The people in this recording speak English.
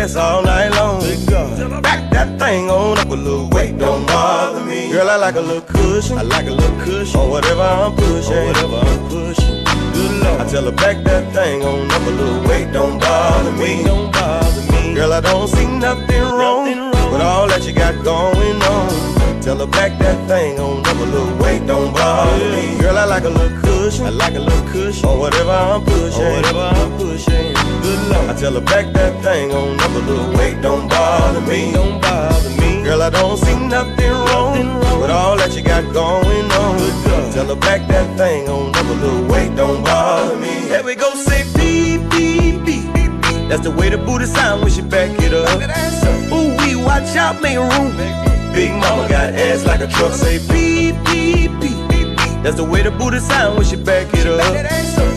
ass all night long. Back that thing on up a little weight, don't bother me. Girl, I like a little cushion. I like a little cushion on whatever I'm pushing. Good Lord. I tell her back that thing on up a little weight, don't bother me. Girl, I don't see nothing wrong with all that you got going on. Tell her back that thing on up a little weight, don't bother me. Girl, I like a little cushion. I like a little cushion on whatever I'm pushing. Good Lord. I tell her back that thing on up a little weight, don't bother me. Girl, I don't see nothing wrong with all that you got going on. Tell her back that thing on up a little weight, don't bother me. Here we go, say beep, beep, beep. That's the way the booty sound when she back it up. Ooh, we watch out, make room. Big mama got ass like a truck, say beep, beep, beep. That's the way the booty sound when she back it up.